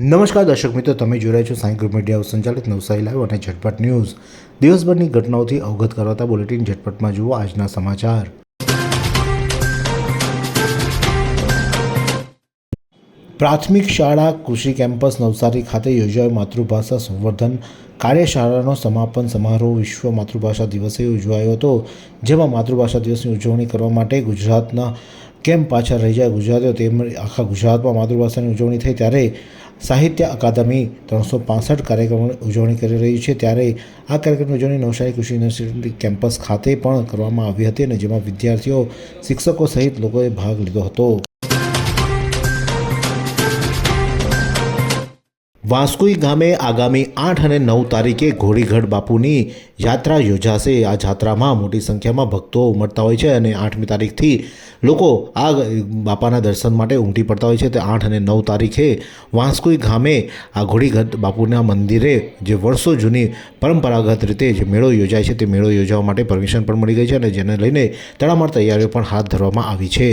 નમસ્કાર દર્શક મિત્રો, તમે જોઈ રહ્યા છો સાઈ ગ્રુપ મીડિયા સંચાલિત નવસારી લાઈવ અને ઝટપટ ન્યૂઝ. દિવસભરની ઘટનાઓથી અવગત કરાવતા બુલેટિન ઝટપટમાં જુઓ આજના સમાચાર. પ્રાથમિક શાળા કૃષિ કેમ્પસ નવસારી ખાતે યોજાયો માતૃભાષા સંવર્ધન કાર્યશાળાનો સમાપન સમારોહ વિશ્વ માતૃભાષા દિવસે ઉજવાયો હતો, જેમાં માતૃભાષા દિવસની ઉજવણી કરવા માટે ગુજરાતના કેમ પાછળ રહી જાય ગુજરાતીઓ તેમ આખા ગુજરાતમાં માતૃભાષાની ઉજવણી થઈ ત્યારે સાહિત્ય અકાદમી 365 કાર્યક્રમોની ઉજવણી કરી રહી છે. ત્યારે આ કાર્યક્રમની ઉજવણી નવસારી કૃષિ યુનિવર્સિટી કેમ્પસ ખાતે પણ કરવામાં આવી હતી અને જેમાં વિદ્યાર્થીઓ, શિક્ષકો સહિત લોકોએ ભાગ લીધો હતો. વાંસકુઈ ગામે આગામી 8 અને 9 તારીખે ઘોડીગઢ બાપુની યાત્રા યોજાશે. આ જાત્રામાં મોટી સંખ્યામાં ભક્તો ઉમટતા હોય છે અને 8મી તારીખથી લોકો આ બાપાના દર્શન માટે ઉમટી પડતા હોય છે. તે 8 અને 9 તારીખે વાંસકુઈ ગામે આ ઘોડીગઢ બાપુના મંદિરે જે વર્ષો જૂની પરંપરાગત રીતે જે મેળો યોજાય છે તે મેળો યોજવા માટે પરમિશન પણ મળી ગઈ છે અને જેને લઈને તડામાર તૈયારીઓ પણ હાથ ધરવામાં આવી છે.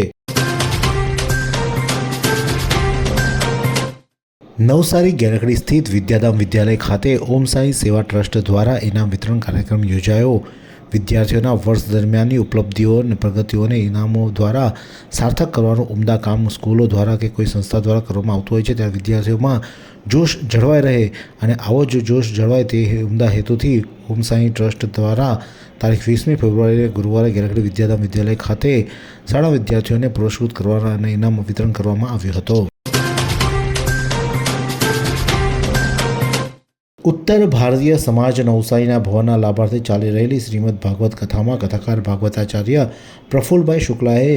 નવસારી ગેરખડી સ્થિત વિદ્યાધામ વિદ્યાલય ખાતે ઓમ સાઈ સેવા ટ્રસ્ટ દ્વારા ઇનામ વિતરણ કાર્યક્રમ યોજાયો. વિદ્યાર્થીઓના વર્ષ દરમિયાનની ઉપલબ્ધિઓ અને પ્રગતિઓને ઇનામો દ્વારા સાર્થક કરવાનું ઉમદા કામ સ્કૂલો દ્વારા કે કોઈ સંસ્થા દ્વારા કરવામાં આવતું હોય છે. ત્યારે વિદ્યાર્થીઓમાં જોશ જળવાઈ રહે અને આવો જો જોશ જળવાય તે ઉમદા હેતુથી ઓમ સાઈ ટ્રસ્ટ દ્વારા તારીખ 20મી ફેબ્રુઆરીએ ગુરુવારે ગેરખડી વિદ્યાધામ વિદ્યાલય ખાતે શાળા વિદ્યાર્થીઓને પુરસ્કૃત કરવાના અને ઇનામ વિતરણ કરવામાં આવ્યો હતો. ઉત્તર ભારતીય સમાજ નવસારીના ભવનના લાભાર્થી ચાલી રહેલી શ્રીમદ ભાગવત કથામાં કથાકાર ભાગવતાચાર્ય પ્રફુલ્લભાઈ શુક્લાએ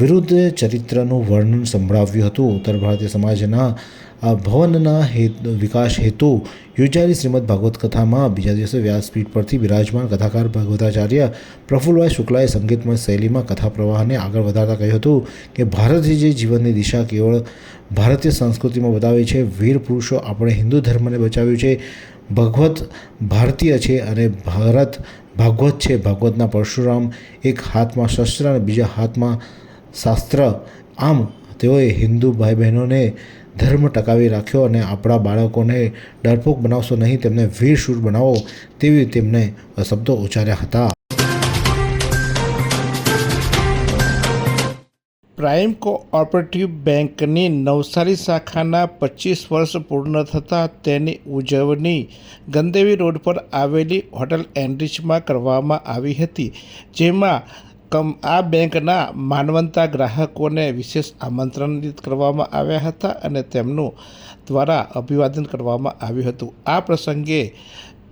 વિરુદ્ધ ચરિત્રનું વર્ણન સંભળાવ્યું હતું. ઉત્તર ભારતીય સમાજના ભવનના વિકાસ હેતુ યોજાયેલી શ્રીમદ ભાગવત કથામાં બીજા દિવસે વ્યાસપીઠ પરથી બિરાજમાન કથાકાર ભાગવતાચાર્ય પ્રફુલ્લભાઈ શુક્લાએ સંગીતમય શૈલીમાં કથા પ્રવાહને આગળ વધારતા કહ્યું હતું કે ભારતીય જે જીવનની દિશા કેવળ ભારતીય સંસ્કૃતિમાં બતાવી છે. વીર પુરુષો આપણે હિન્દુ ધર્મને બચાવ્યું છે. ભગવત ભારતીય છે અને ભારત ભાગવત છે. ભાગવતના પરશુરામ એક હાથમાં શસ્ત્ર અને બીજા હાથમાં શાસ્ત્ર. આમ તેઓએ હિન્દુ ભાઈ બહેનોને ધર્મ ટકાવી રાખ્યો અને આપણા બાળકોને ડરપોક બનાવશો નહીં, તેમને વીર શૂર બનાવો, તેવી તેમને શબ્દો ઉચ્ચાર્યા હતા. પ્રાઇમ કોઓપરેટિવ બેંકની નવસારી શાખાના 25 વર્ષ પૂર્ણ થતાં તેની ઉજવણી ગંદેવી રોડ પર આવેલી હોટલ એનરિચમાં કરવામાં આવી હતી, જેમાં આ બેંકના માનવંતા ગ્રાહકોને વિશેષ આમંત્રિત કરવામાં આવ્યા હતા અને તેમનું દ્વારા અભિવાદન કરવામાં આવ્યું હતું. આ પ્રસંગે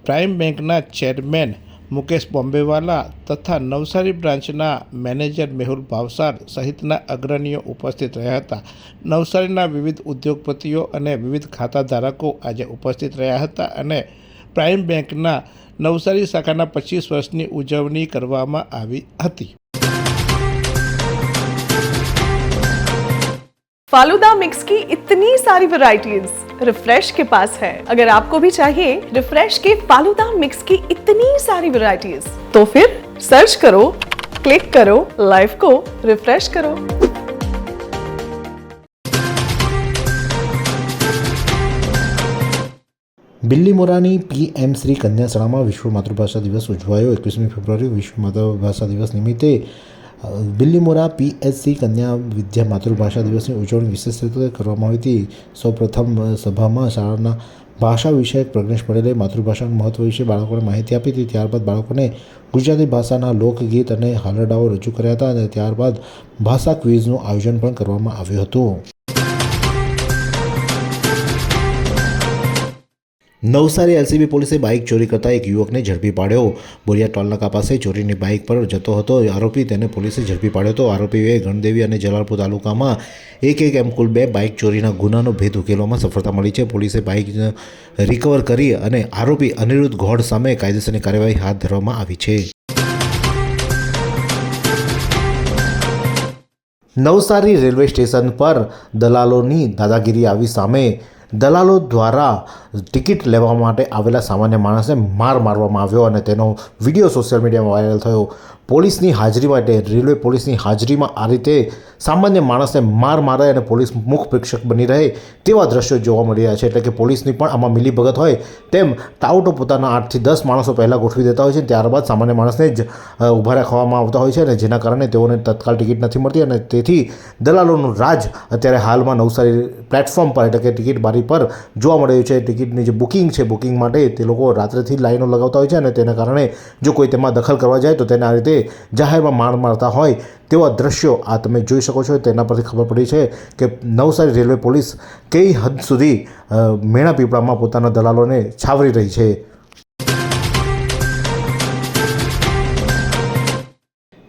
પ્રાઇમ બેંકના ચેરમેન મુકેશ બોમ્બેવાલા તથા નવસારી બ્રાન્ચના મેનેજર મેહુલ ભાવસાર સહિતના અગ્રણીઓ ઉપસ્થિત રહ્યા હતા. નવસારીના વિવિધ ઉદ્યોગપતિઓ અને વિવિધ ખાતાધારકો આજે ઉપસ્થિત રહ્યા હતા અને પ્રાઇમ બેંકના નવસારી શાખાના 25 વર્ષની ઉજવણી કરવામાં આવી હતી. फालूदा मिक्स की इतनी सारी वैरायटीज रिफ्रेश के पास है. अगर आपको भी चाहिए रिफ्रेश के फालूदा मिक्स की इतनी सारी वैरायटीज, तो फिर सर्च करो, क्लिक करो, लाइफ को रिफ्रेश करो. બિલ્લીમોરાની PM શ્રી કન્યા શાળામાં વિશ્વ માતૃભાષા દિવસ ઉજવાયો. 21મી ફેબ્રુઆરી વિશ્વ માતૃભાષા દિવસ નિમિત્તે બિલ્લીમોરા PSC કન્યા વિદ્યા માતૃભાષા દિવસની ઉજવણી વિશેષ રીતે કરવામાં આવી હતી. સૌપ્રથમ સભામાં શાળાના ભાષા વિષયક પ્રજ્ઞેશ પટેલે માતૃભાષાનું મહત્વ વિશે બાળકોને માહિતી આપી હતી. ત્યારબાદ બાળકોને ગુજરાતી ભાષાના લોકગીત અને હાલરડાઓ રજૂ કર્યા હતા અને ત્યારબાદ ભાષા ક્વિઝનું આયોજન પણ કરવામાં આવ્યું હતું. નવસારી LCB પોલીસે બાઇક ચોરી કરતા એક યુવકને ઝડપી પાડ્યો. બોરિયા ટોલનાકા પાસે ચોરીની બાઇક પર જતો હતો આરોપી, તેને પોલીસે ઝડપી પાડ્યો હતો. આરોપીઓએ ગણદેવી અને જલાલપુર તાલુકામાં એક એમ કુલ 2 બાઇક ચોરીના ગુનાનો ભેદ ઉકેલવામાં સફળતા મળી છે. પોલીસે બાઇક રિકવર કરી અને આરોપી અનિરુદ્ધ ગોડ સામે કાયદેસરની કાર્યવાહી હાથ ધરવામાં આવી છે. નવસારી રેલવે સ્ટેશન પર દલાલોની દાદાગીરી આવી સામે. દલાલો દ્વારા ટિકિટ લેવા માટે આવેલા સામાન્ય માણસને માર મારવામાં આવ્યો અને તેનો વિડીયો સોશિયલ મીડિયામાં વાયરલ થયો. પોલીસની હાજરીમાં એટલે રેલવે પોલીસની હાજરીમાં આ રીતે સામાન્ય માણસને માર મારે અને પોલીસ મુખ પ્રેક્ષક બની રહે તેવા દ્રશ્યો જોવા મળી રહ્યા છે. એટલે કે પોલીસની પણ આમાં મિલીભગત હોય તેમ ટાઉટો પોતાના 8 થી 10 માણસો પહેલાં ગોઠવી દેતા હોય છે, ત્યારબાદ સામાન્ય માણસને જ ઊભા રાખવામાં આવતા હોય છે અને જેના કારણે તેઓને તત્કાલ ટિકિટ નથી મળતી અને તેથી દલાલોનું રાજ અત્યારે હાલમાં નવસારી પ્લેટફોર્મ પર એટલે કે ટિકિટ બારી પર જોવા મળી રહ્યું છે. ટિકિટની જે બુકિંગ છે, બુકિંગ માટે તે લોકો રાત્રેથી લાઈનો લગાવતા હોય છે અને તેના કારણે જો કોઈ તેમાં દખલ કરવા જાય તો તેને આ રીતે જાહેરમાં માર મારતા હોય તેવા દ્રશ્યો આ તમે જોઈ શકો છો. તેના પરથી ખબર પડી છે કે નવસારી રેલવે પોલીસ કઈ હદ સુધી મેણા પીપળામાં પોતાના દલાલોને છાવરી રહી છે.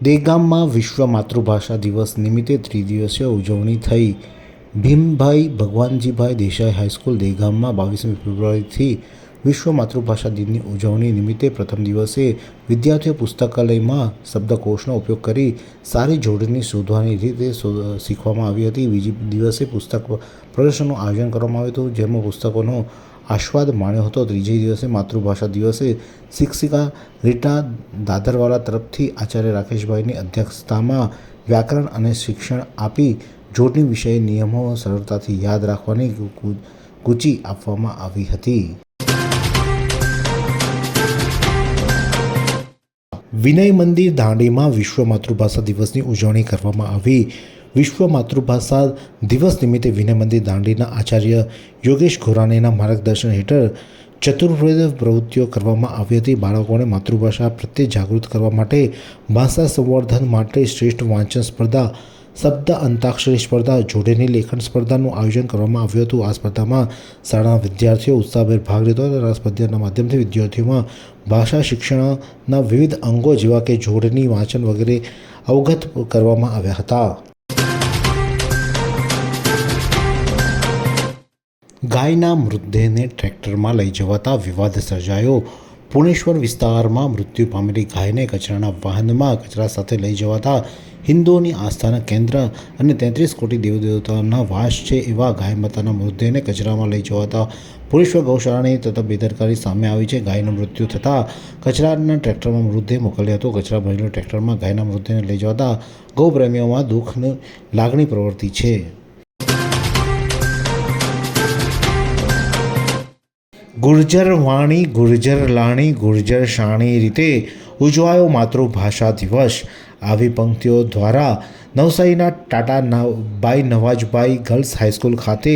દહેગામમાં વિશ્વ માતૃભાષા દિવસ નિમિત્તે ત્રિદિવસીય ઉજવણી થઈ. ભીમભાઈ ભગવાનજીભાઈ દેસાઈ હાઈસ્કૂલ દહેગામમાં 22મી ફેબ્રુઆરીથી વિશ્વ માતૃભાષા દિનની ઉજવણી નિમિત્તે પ્રથમ દિવસે વિદ્યાર્થીઓ પુસ્તકાલયમાં શબ્દકોશનો ઉપયોગ કરી સારી જોડણી શોધવાની રીતે શીખવામાં આવી હતી. બીજી દિવસે પુસ્તક પ્રદર્શનનું આયોજન કરવામાં આવ્યું હતું, જેમાં પુસ્તકોનો આસ્વાદ માણ્યો હતો. ત્રીજે દિવસે માતૃભાષા દિવસે શિક્ષિકા રીટા દાદરવાલા તરફથી આચાર્ય રાકેશભાઈની અધ્યક્ષતામાં વ્યાકરણ અને શિક્ષણ આપી જોડણી વિષય નિયમો સરળતાથી યાદ રાખવાની કૂચી આપવામાં આવી હતી. વિનય મંદિર દાંડીમાં વિશ્વ માતૃભાષા દિવસની ઉજવણી કરવામાં આવી. વિશ્વ માતૃભાષા દિવસ નિમિત્તે વિનય મંદિર દાંડીના આચાર્ય યોગેશ ઘોરાણીના માર્ગદર્શન હેઠળ ચતુર્વેદ પ્રવૃત્તિઓ કરવામાં આવી હતી. બાળકોને માતૃભાષા પ્રત્યે જાગૃત કરવા માટે ભાષા સંવર્ધન માટે શ્રેષ્ઠ વાંચન સ્પર્ધા, શબ્દ અંતાક્ષરી સ્પર્ધા, જોડણી લેખન સ્પર્ધાનું આયોજન કરવામાં આવ્યું હતું. આ સ્પર્ધામાં શાળાના વિદ્યાર્થીઓ ઉત્સાહભેર ભાગ લીધો હતો. આ સ્પર્ધાના માધ્યમથી વિદ્યાર્થીઓમાં ભાષા શિક્ષણના વિવિધ અંગો જેવા કે જોડણી, વાંચન વગેરે અવગત કરવામાં આવ્યા હતા. ગાયના મૃતદેહને ટ્રેક્ટરમાં લઈ જવાતા વિવાદ સર્જાયો. પુણેશ્વર વિસ્તારમાં મૃત્યુ પામેલી ગાયને કચરાના વાહનમાં કચરા સાથે લઈ જવાતા હિન્દુઓની આસ્થાના કેન્દ્ર અને 33 કોટી દેવદેવતાના વાસ છે એવા ગાય માતાના મૃતદેહને કચરામાં લઈ જવાતા પુણેશ્વર ગૌશાળાની તથા બેદરકારી સામે આવી છે. ગાયનું મૃત્યુ થતાં કચરાના ટ્રેક્ટરમાં મૃતદેહ મોકલ્યો હતો. કચરા ભરેલા ટ્રેક્ટરમાં ગાયના મૃતદેહને લઈ જવાતા ગૌપ્રેમીઓમાં દુઃખની લાગણી પ્રવર્તી છે. ગુર્જર વાણી, ગુર્જર લાણી, ગુર્જર શાણી રીતે ઉજવાયો માતૃભાષા દિવસ. આવી પંક્તિઓ દ્વારા નવસારીના ટાટા બાઈ નવાજભાઈ ગર્લ્સ હાઈસ્કૂલ ખાતે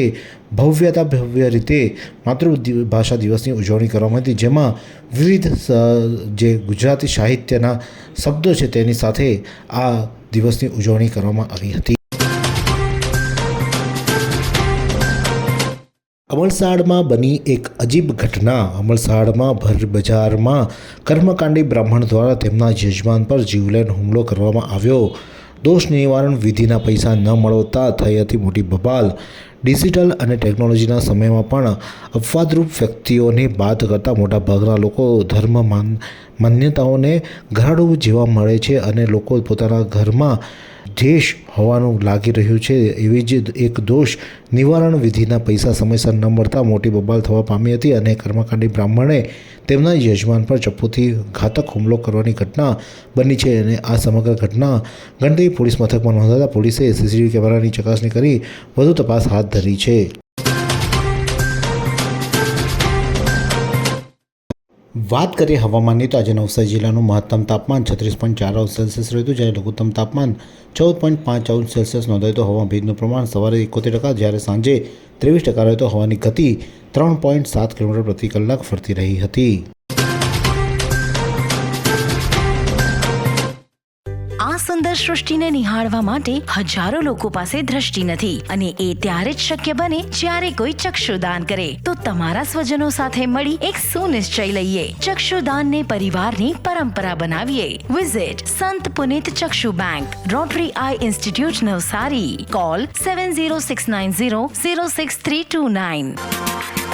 ભવ્ય રીતે માતૃભાષા દિવસની ઉજવણી કરવામાં હતી, જેમાં વિવિધ જે ગુજરાતી સાહિત્યના શબ્દો છે તેની સાથે આ દિવસની ઉજવણી કરવામાં આવી હતી. અમલસાડમાં બની એક અજીબ ઘટના. અમલસાડમાં ભર બજારમાં કર્મકાંડી બ્રાહ્મણ દ્વારા તેમના યજમાન પર જીવલેણ હુમલો કરવામાં આવ્યો. દોષ નિવારણ વિધિના પૈસા ન મળતા થઈ હતી મોટી બબાલ. ડિજિટલ અને ટેકનોલોજીના સમયમાં પણ અપવાદરૂપ વ્યક્તિઓને બાદ કરતાં મોટાભાગના લોકો ધર્મ માન્યતાઓને ઘરાડું જેવા મળે છે અને લોકો પોતાના ઘરમાં દ્વેષ હોવાનું લાગી રહ્યું છે. એવી જ એક દોષ નિવારણ વિધિના પૈસા સમયસર ન મળતા મોટી બબાલ થવા પામી હતી અને કર્મકાંડી બ્રાહ્મણે તેમના યજમાન પર ચપ્પુથી ઘાતક હુમલો કરવાની ઘટના બની છે અને આ સમગ્ર ઘટના ગણદેવી પોલીસ મથકમાં નોંધાતા પોલીસે સીસીટીવી કેમેરાની ચકાસણી કરી વધુ તપાસ હાથ ધરી છે. વાત કરીએ હવામાનની તો આજે નવસારી જિલ્લાનું મહત્તમ તાપમાન 36.4 રહ્યું હતું, જ્યારે લઘુત્તમ તાપમાન 14.5 નોંધાયું તો હવા ભેજનું પ્રમાણ સવારે 71%, જ્યારે સાંજે 23% રહ્યું તો હવાની ગતિ 3.7 કિલોમીટર પ્રતિ કલાક ફરતી રહી હતી. આ સુંદર સૃષ્ટિને નિહાળવા માટે હજારો લોકો પાસે દ્રષ્ટિ નથી અને એ ત્યારે જ શક્ય બને જ્યારે કોઈ ચક્ષુદાન કરે. તો તમારા સ્વજનો સાથે મળી એક સુનિશ્ચય લઈએ, ચક્ષુદાનને પરિવારની પરંપરા બનાવીએ. Visit Sant Punit Chakshu bank, Rotary eye institute Navsari. Call 7069006329.